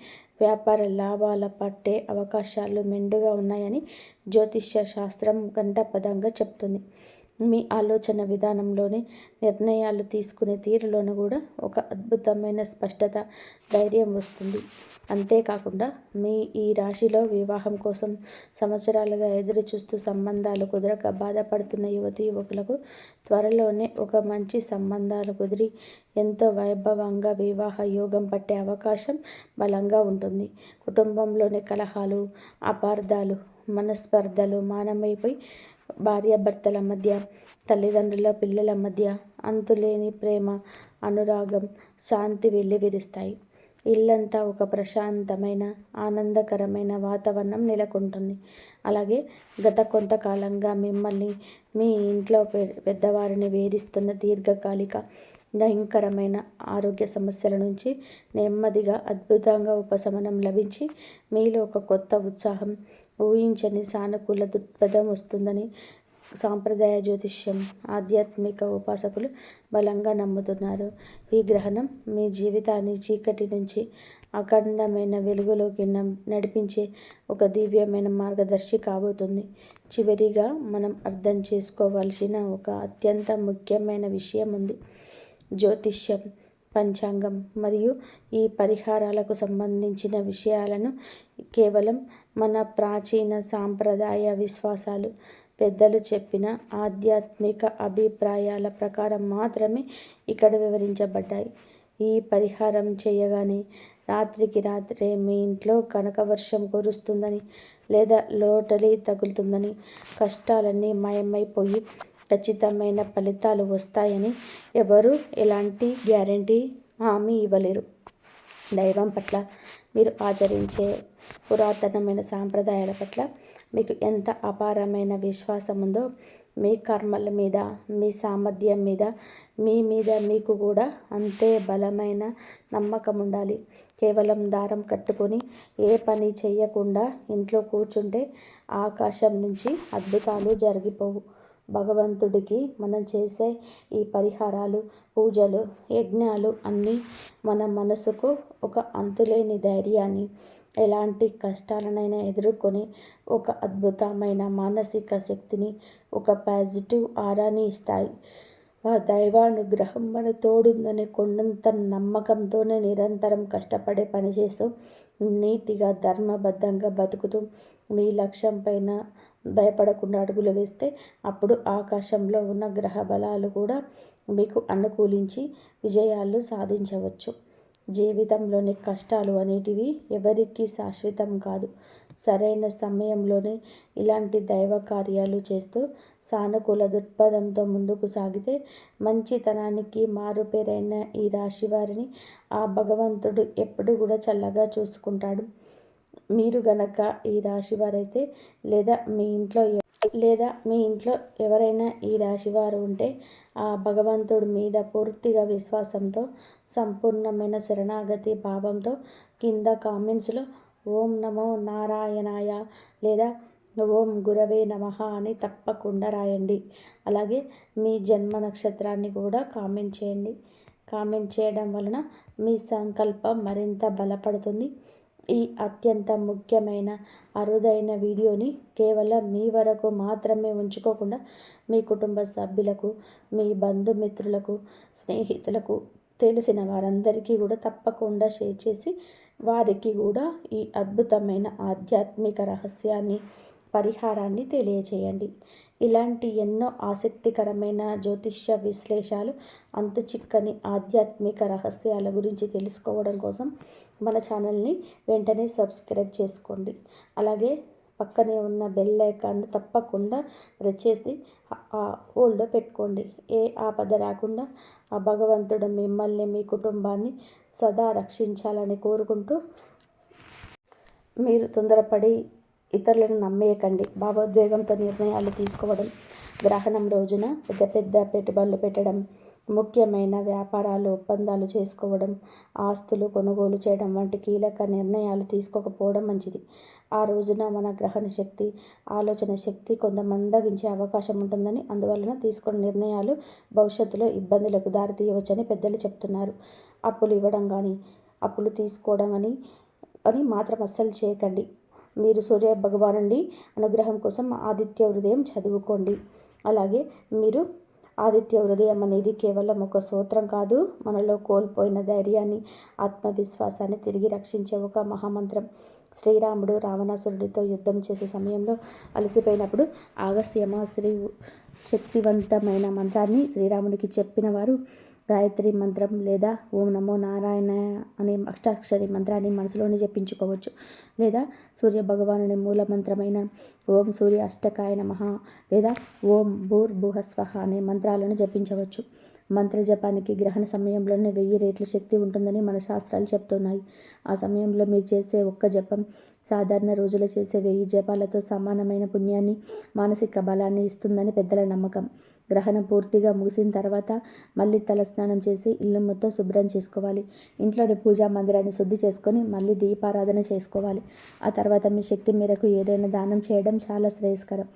వ్యాపార లాభాల పట్టే అవకాశాలు మెండుగా ఉన్నాయని జ్యోతిష్య శాస్త్రం ఘంటాపథంగా చెప్తుంది. మీ ఆలోచన విధానంలోనే, నిర్ణయాలు తీసుకునే తీరులోనూ కూడా ఒక అద్భుతమైన స్పష్టత, ధైర్యం వస్తుంది. అంతేకాకుండా మీ ఈ రాశిలో వివాహం కోసం సంవత్సరాలుగా ఎదురు చూస్తూ సంబంధాలు కుదరక బాధపడుతున్న యువతీ యువకులకు త్వరలోనే ఒక మంచి సంబంధాలు కుదిరి ఎంతో వైభవంగా వివాహ యోగం పట్టే అవకాశం బలంగా ఉంటుంది. కుటుంబంలోని కలహాలు, అపార్థాలు, మనస్పర్ధలు మానమైపోయి భార్యాభర్తల మధ్య, తల్లిదండ్రుల పిల్లల మధ్య అంతులేని ప్రేమ, అనురాగం, శాంతి వెల్లివిరుస్తాయి. ఇల్లంతా ఒక ప్రశాంతమైన, ఆనందకరమైన వాతావరణం నెలకొంటుంది. అలాగే గత కొంతకాలంగా మిమ్మల్ని, మీ ఇంట్లో పెద్దవారిని వేధిస్తున్న దీర్ఘకాలిక భయంకరమైన ఆరోగ్య సమస్యల నుంచి నెమ్మదిగా అద్భుతంగా ఉపశమనం లభించి మీలో ఒక కొత్త ఉత్సాహం, ఊహించని సానుకూల దృక్పథం వస్తుందని సాంప్రదాయ జ్యోతిష్యం, ఆధ్యాత్మిక ఉపాసకులు బలంగా నమ్ముతున్నారు. ఈ గ్రహణం మీ జీవితాన్ని చీకటి నుంచి అఖండమైన వెలుగులోకి నడిపించే ఒక దివ్యమైన మార్గదర్శి కాబోతుంది. చివరిగా మనం అర్థం చేసుకోవాల్సిన ఒక అత్యంత ముఖ్యమైన విషయం ఉంది. జ్యోతిష్యం, పంచాంగం మరియు ఈ పరిహారాలకు సంబంధించిన విషయాలను కేవలం మన ప్రాచీన సాంప్రదాయ విశ్వాసాలు, పెద్దలు చెప్పిన ఆధ్యాత్మిక అభిప్రాయాల ప్రకారం మాత్రమే ఇక్కడ వివరించబడ్డాయి. ఈ పరిహారం చేయగానే రాత్రికి రాత్రే మీ ఇంట్లో కనకవర్షం కురుస్తుందని, లేదా లోటరీ తగులుతుందని, కష్టాలన్నీ మాయమైపోయి ఖచ్చితమైన ఫలితాలు వస్తాయని ఎవరూ ఎలాంటి గ్యారంటీ, హామీ ఇవ్వలేరు. దైవం పట్ల, మీరు ఆచరించే పురాతనమైన సాంప్రదాయాల పట్ల మీకు ఎంత అపారమైన విశ్వాసం ఉందో, మీ కర్మల మీద, మీ సామర్థ్యం మీద, మీ మీద మీకు కూడా అంతే బలమైన నమ్మకం ఉండాలి. కేవలం దారం కట్టుకొని ఏ పని చెయ్యకుండా ఇంట్లో కూర్చుంటే ఆకాశం నుంచి అద్భుతాలు జరిగిపోవు. భగవంతుడికి మనం చేసే ఈ పరిహారాలు, పూజలు, యజ్ఞాలు అన్నీ మన మనసుకు ఒక అంతులేని ధైర్యాన్ని, ఎలాంటి కష్టాలనైనా ఎదుర్కొని ఒక అద్భుతమైన మానసిక శక్తిని, ఒక పాజిటివ్ ఆరాని ఇస్తాయి. ఆ దైవానుగ్రహం మన తోడుందనే కొండంత నమ్మకంతోనే నిరంతరం కష్టపడే పనిచేస్తూ, నీతిగా ధర్మబద్ధంగా బతుకుతూ మీ లక్ష్యం పైన భయపడకుండా అడుగులు వేస్తే అప్పుడు ఆకాశంలో ఉన్న గ్రహ బలాలు కూడా మీకు అనుకూలించి విజయాలు సాధించవచ్చు. జీవితంలోని కష్టాలు అనేటివి ఎవరికీ శాశ్వతం కాదు. సరైన సమయంలోనే ఇలాంటి దైవ కార్యాలు చేస్తూ సానుకూల దృక్పథంతో ముందుకు సాగితే మంచితనానికి మారుపేరైన ఈ రాశి వారిని ఆ భగవంతుడు ఎప్పుడు కూడా చల్లగా చూసుకుంటాడు. మీరు గనక ఈ రాశి వారైతే, లేదా మీ ఇంట్లో ఎవరైనా ఈ రాశివారు ఉంటే ఆ భగవంతుడి మీద పూర్తిగా విశ్వాసంతో, సంపూర్ణమైన శరణాగతి భావంతో కింద కామెంట్స్లో ఓం నమో నారాయణాయ లేదా ఓం గురవే నమః అని తప్పకుండా రాయండి. అలాగే మీ జన్మ నక్షత్రాన్ని కూడా కామెంట్ చేయండి. కామెంట్ చేయడం వలన మీ సంకల్పం మరింత బలపడుతుంది. ఈ అత్యంత ముఖ్యమైన అరుదైన వీడియోని కేవలం మీ వరకు మాత్రమే ఉంచుకోకుండా మీ కుటుంబ సభ్యులకు, మీ బంధుమిత్రులకు, స్నేహితులకు, తెలిసిన వారందరికీ కూడా తప్పకుండా షేర్ చేసి వారికి కూడా ఈ అద్భుతమైన ఆధ్యాత్మిక రహస్యాన్ని, పరిహారాన్ని తెలియచేయండి. ఇలాంటి ఎన్నో ఆసక్తికరమైన జ్యోతిష్య విశ్లేషాలు, అంతుచిక్కని ఆధ్యాత్మిక రహస్యాల గురించి తెలుసుకోవడం కోసం మన ఛానల్ని వెంటనే సబ్స్క్రైబ్ చేసుకోండి. అలాగే పక్కనే ఉన్న బెల్ ఐకాన్ను తప్పకుండా ప్రెస్ చేసి హోల్డ్లో పెట్టుకోండి. ఏ ఆపద రాకుండా ఆ భగవంతుడు మిమ్మల్ని, మీ కుటుంబాన్ని సదా రక్షించాలని కోరుకుంటూ, మీరు తొందరపడి ఇతరులను నమ్మేయకండి. భావోద్వేగంతో నిర్ణయాలు తీసుకోవడం, గ్రహణం రోజున పెద్ద పెద్ద పెట్టుబడులు పెట్టడం, ముఖ్యమైన వ్యాపారాలు, ఒప్పందాలు చేసుకోవడం, ఆస్తులు కొనుగోలు చేయడం వంటి కీలక నిర్ణయాలు తీసుకోకపోవడం మంచిది. ఆ రోజున మన గ్రహణ శక్తి, ఆలోచన శక్తి కొంత మందగించే అవకాశం ఉంటుందని, అందువలన తీసుకున్న నిర్ణయాలు భవిష్యత్తులో ఇబ్బందులకు దారితీయవచ్చని పెద్దలు చెప్తున్నారు. అప్పులు ఇవ్వడం కానీ, అప్పులు తీసుకోవడం అని మాత్రం అస్సలు చేయకండి. మీరు సూర్య భగవానుడి అనుగ్రహం కోసం ఆదిత్య హృదయం చదువుకోండి. అలాగే మీరు ఆదిత్య హృదయం అనేది కేవలం ఒక సూత్రం కాదు, మనలో కోల్పోయిన ధైర్యాన్ని, ఆత్మవిశ్వాసాన్ని తిరిగి రక్షించే ఒక మహామంత్రం. శ్రీరాముడు రావణాసురుడితో యుద్ధం చేసే సమయంలో అలసిపోయినప్పుడు అగస్త్యమ శక్తివంతమైన మంత్రాన్ని శ్రీరాముడికి చెప్పిన వారు గాయత్రి మంత్రం లేదా ఓం నమో నారాయణ అనే అష్టాక్షరి మంత్రాన్ని మనసులోనే జపించుకోవచ్చు. లేదా సూర్య భగవానుని మూల మంత్రమైన ఓం సూర్య అష్టకాయ నమః లేదా ఓం భూర్భువస్వః అనే మంత్రాలను జపించవచ్చు. మంత్ర జపానికి గ్రహణ సమయంలోనే 1000 రెట్ల శక్తి ఉంటుందని మన శాస్త్రాలు చెప్తున్నాయి. ఆ సమయంలో మీరు చేసే ఒక్క జపం సాధారణ రోజులు చేసే 1000 జపాలతో సమానమైన పుణ్యాన్ని, మానసిక బలాన్ని ఇస్తుందని పెద్దల నమ్మకం. గ్రహణం పూర్తిగా ముగిసిన తర్వాత మళ్ళీ తలస్నానం చేసి ఇల్లు మొత్తం శుభ్రం చేసుకోవాలి. ఇంట్లోని పూజా మందిరాన్ని శుద్ధి చేసుకొని మళ్ళీ దీపారాధన చేసుకోవాలి. ఆ తర్వాత మీ శక్తి మేరకు ఏదైనా దానం చేయడం చాలా శ్రేయస్కరం.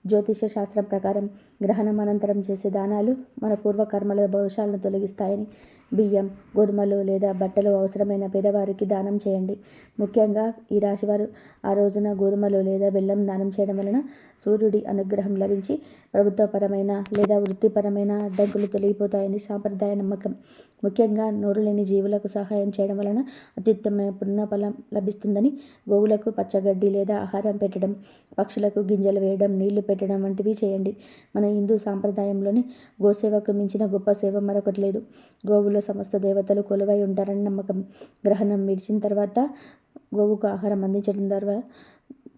జ్యోతిష శాస్త్రం ప్రకారం గ్రహణం అనంతరం చేసే దానాలు మన పూర్వకర్మల దోషాలను తొలగిస్తాయని. బియ్యం, గోధుమలు లేదా బట్టలు అవసరమైన పేదవారికి దానం చేయండి. ముఖ్యంగా ఈ రాశివారు ఆ రోజున గోధుమలు లేదా బెల్లం దానం చేయడం వలన సూర్యుడి అనుగ్రహం లభించి ప్రభుత్వపరమైన లేదా వృత్తిపరమైన అడ్డంకులు తొలగిపోతాయని సాంప్రదాయ నమ్మకం. ముఖ్యంగా నోరు లేని జీవులకు సహాయం చేయడం వలన అత్యుత్తమ పుణ్యఫలం లభిస్తుందని. గోవులకు పచ్చగడ్డి లేదా ఆహారం పెట్టడం, పక్షులకు గింజలు వేయడం, నీళ్లు పెట్టడం వంటివి చేయండి. మన హిందూ సాంప్రదాయంలోని గోసేవకు మించిన గొప్ప సేవ మరొకటి లేదు. గోవులో సమస్త దేవతలు కొలువై ఉంటారని నమ్మకం. గ్రహణం విడిచిన తర్వాత గోవుకు ఆహారం అందించడం ద్వారా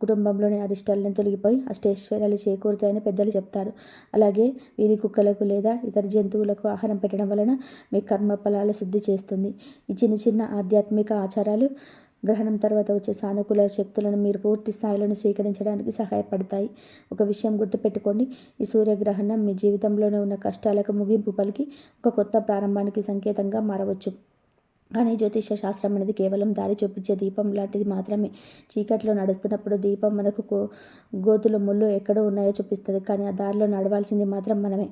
కుటుంబంలోని అరిష్టాలను తొలగిపోయి అష్టైశ్వర్యాలు చేకూరుతాయని పెద్దలు చెప్తారు. అలాగే వీధి కుక్కలకు లేదా ఇతర జంతువులకు ఆహారం పెట్టడం వలన మీ కర్మ ఫలాలు శుద్ధి చేస్తుంది. ఈ చిన్న చిన్న ఆధ్యాత్మిక ఆచారాలు గ్రహణం తర్వాత వచ్చే సానుకూల శక్తులను మీరు పూర్తి స్థాయిలోనే స్వీకరించడానికి సహాయపడతాయి. ఒక విషయం గుర్తుపెట్టుకోండి, ఈ సూర్యగ్రహణం మీ జీవితంలోనే ఉన్న కష్టాలకు ముగింపు పలికి ఒక కొత్త ప్రారంభానికి సంకేతంగా మారవచ్చు. కానీ జ్యోతిష శాస్త్రం అనేది కేవలం దారి చూపించే దీపం లాంటిది మాత్రమే. చీకట్లో నడుస్తున్నప్పుడు దీపం మనకు గోతులు ముళ్ళు ఎక్కడో ఉన్నాయో చూపిస్తుంది, కానీ ఆ దారిలో నడవాల్సింది మాత్రం మనమే.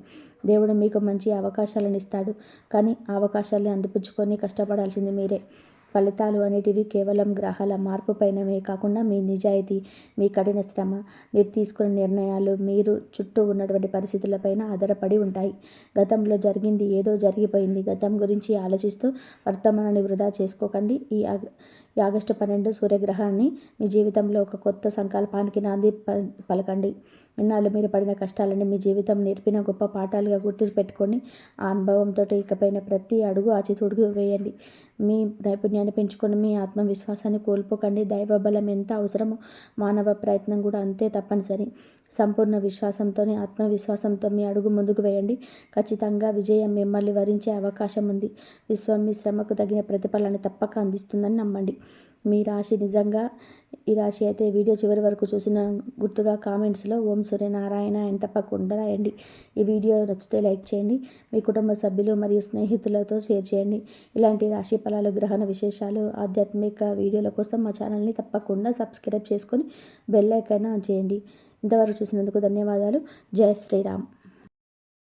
దేవుడు మీకు మంచి అవకాశాలను ఇస్తాడు, కానీ ఆ అవకాశాలను అందిపుచ్చుకొని కష్టపడాల్సింది మీరే. ఫలితాలు అనేటివి కేవలం గ్రహాల మార్పు పైనవే కాకుండా మీ నిజాయితీ, మీ కఠిన శ్రమ, మీరు తీసుకునే నిర్ణయాలు, మీరు చుట్టూ ఉన్నటువంటి పరిస్థితులపైన ఆధారపడి ఉంటాయి. గతంలో జరిగింది ఏదో జరిగిపోయింది. గతం గురించి ఆలోచిస్తూ వర్తమానాన్ని వృధా చేసుకోకండి. ఈ ఆగస్టు 12 సూర్యగ్రహాన్ని మీ జీవితంలో ఒక కొత్త సంకల్పానికి నాంది పలకండి. ఇన్నాళ్ళు మీరు పడిన కష్టాలని మీ జీవితం నేర్పిన గొప్ప పాఠాలుగా గుర్తు పెట్టుకొని ఆ అనుభవంతో ఇకపైన ప్రతి అడుగు ఆచితూడుగు వేయండి. మీ నైపుణ్యాన్ని పెంచుకొని మీ ఆత్మవిశ్వాసాన్ని కోల్పోకండి. దైవబలం ఎంత అవసరమో మానవ ప్రయత్నం కూడా అంతే తప్పనిసరి. సంపూర్ణ విశ్వాసంతోనే ఆత్మవిశ్వాసంతో మీ అడుగు ముందుకు వేయండి. ఖచ్చితంగా విజయం మిమ్మల్ని వరించే అవకాశం ఉంది. విశ్వం మీ శ్రమకు తగిన ప్రతిఫలాన్ని తప్పక అందిస్తుందని నమ్మండి. మీ రాశి నిజంగా ఈ రాశి అయితే వీడియో చివరి వరకు చూసిన గుర్తుగా కామెంట్స్లో ఓం సూర్యనారాయణ అని తప్పకుండా రాయండి. ఈ వీడియో నచ్చితే లైక్ చేయండి. మీ కుటుంబ సభ్యులు మరియు స్నేహితులతో షేర్ చేయండి. ఇలాంటి రాశి ఫలాలు, గ్రహణ విశేషాలు, ఆధ్యాత్మిక వీడియోల కోసం మా ఛానల్ని తప్పకుండా సబ్స్క్రైబ్ చేసుకొని బెల్ ఐకాన్ ఆన్ చేయండి. ఇంతవరకు చూసినందుకు ధన్యవాదాలు. జై శ్రీరామ్.